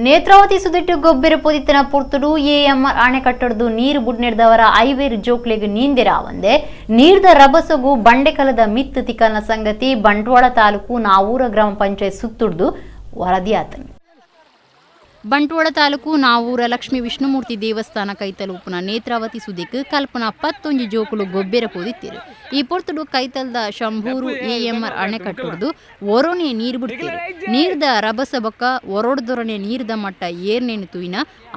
ನೇತ್ರಾವತಿ ಸುದಿಟ್ಟು ಗೊಬ್ಬರ ಪೊದಿತನ ಪೊರ್ತುಡು ಎಎಂಆರ್ ಅಣೆಕಟ್ಟಡದು ನೀರು ಬುಡ್ನೆಡ್ದವರ ಐವೇರು ಜೋಕ್ಲೆಗ್ ನೀಂದಿರಾವಂದೆ ನೀರ್ದ ರಭಸಗು ಬಂಡೆಕಲದ ಮಿತ್ತು ತಿಕ್ಕಲ್ನ ಸಂಗತಿ ಬಂಟ್ವಾಳ ತಾಲೂಕು ನಾವೂರ ಗ್ರಾಮ ಪಂಚಾಯತ್ ಸುತ್ತುಡ್ದು ವರದಿಯಾತನು. ಬಂಟ್ವಾಳ ತಾಲೂಕು ನಾವೂರ ಲಕ್ಷ್ಮೀ ವಿಷ್ಣುಮೂರ್ತಿ ದೇವಸ್ಥಾನ ಕೈತಲುಪುನ ನೇತ್ರಾವತಿ ಸುದಿಕ್ ಕಲ್ಪನ 11 ಜೋಕುಲು ಗೊಬ್ಬರ ಪೋದಿತ್ತಿರು. ಈ ಪೊರ್ತುಡು ಕೈತಲ್ದ ಶಂಭೂರು ಎಎಂಆರ್ ಅಣೆಕಟ್ಟುಡ್ದು ಒರೋನೆ ನೀರು ಬಿಡ್ತಿರು. ನೀರ್ದ ರಭಸ ಬೊಕ್ಕ ಒರೋಡ್ದೊರನೆ ನೀರ್ದ ಮಟ್ಟ ಏರ್ನೆನು ತುಯಿನ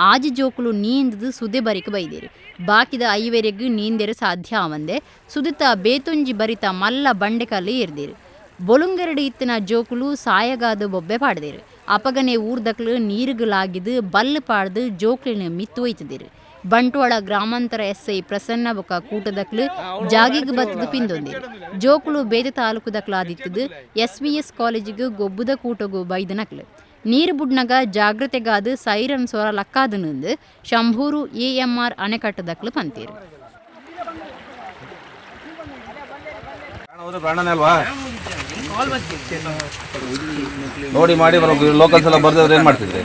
ಆಜಿ ಜೋಕುಲು ನೀಂದದು ಸುದೆ ಬರಿಕ ಬೈದಿರು. ಬಾಕಿದ ಐವೆರೆಗ್ ನೀಂದೆರು ಸಾಧ್ಯ ಆವಂದೆ ಸುದಿತ ಬೇತೊಂಜಿ ಬರಿತ ಮಲ್ಲ ಬಂಡೆಕಲ್ಲು ಏರ್ದಿರು. ಬೊಲುಂಗೆರಡು ಇತ್ತಿನ ಜೋಕುಲು ಸಾಯಗಾದ ಬೊಬ್ಬೆ ಪಾಡ್ದಿರು. ಅಪಗನೆ ಊರ್ದಕ್ಲು ನೀರುಗಳಾಗಿದ್ದು ಬಲ್ಲು ಪಾಡ್ದು ಜೋಕ್ಲಿನ ಮಿತ್ತು ಒಯ್ತಿದಿರು. ಬಂಟ್ವಾಳ ಗ್ರಾಮಾಂತರ ಎಸ್ಐ ಪ್ರಸನ್ನ ಬೊಕ್ಕ ಕೂಟದಕ್ಲು ಜಾಗಿಗ್ ಬತ್ತದು ಪಿಂದೊಂದಿರು. ಜೋಕುಲು ಬೇದೆ ತಾಲೂಕುದಕ್ಲಾದಿತ್ತದು SVS ಕಾಲೇಜಿಗೆ ಗೊಬ್ಬುದ ಕೂಟಗು ಬೈದನಕ್ಲು. ನೀರು ಬುಡ್ನಗ ಜಾಗ್ರತೆಗಾದ ಸೈರನ್ ಸ್ವರ ಲಕ್ಕಾದನಂದು ಶಂಭೂರು ಎಎಂಆರ್ ಅಣೆಕಟ್ಟದಕ್ಲು ಪಂತೀರು. ನೋಡಿ ಮಾಡಿ ಲೋಕಲ್ಸ್ ಎಲ್ಲ ಬರ್ದಿದ್ರೆ ಏನ್ ಮಾಡ್ತಿದ್ರಿ?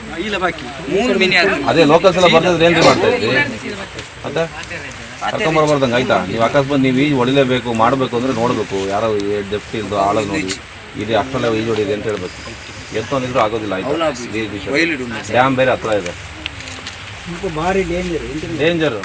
ಅದೇ ಲೋಕಲ್ಸ್ ಎಲ್ಲ ಬರ್ದಿದ್ರೆ ಏನ್ರಿ ಮಾಡ್ತಾ ಇದ್ರಿ? ಮತ್ತೆ ಕರ್ಕೊಂಬರ್ಬಾರ್ದಂಗೆ ಆಯ್ತಾ? ನೀವು ಅಕಸ್ಮಾತ್ ನೀವು ಈಜು ಹೊಡಿಲೇಬೇಕು ಮಾಡಬೇಕು ಅಂದ್ರೆ ನೋಡಬೇಕು, ಯಾರೋ ಡೆಪ್ಟಿ ಇಲ್ದು ಆಳೋದು ನೋಡಿ ಇದೆ ಅಷ್ಟರಲ್ಲೇ ಈಜು ಹೊಡಿದೆ ಅಂತ ಹೇಳ್ಬೇಕು. ಎತ್ತೊಂದಿದ್ರು ಆಗೋದಿಲ್ಲ. ಆಯ್ತಾ ಡ್ಯಾಮ್ ಬೇರೆ ಹತ್ರ ಇದೆ, ಡೇಂಜರು.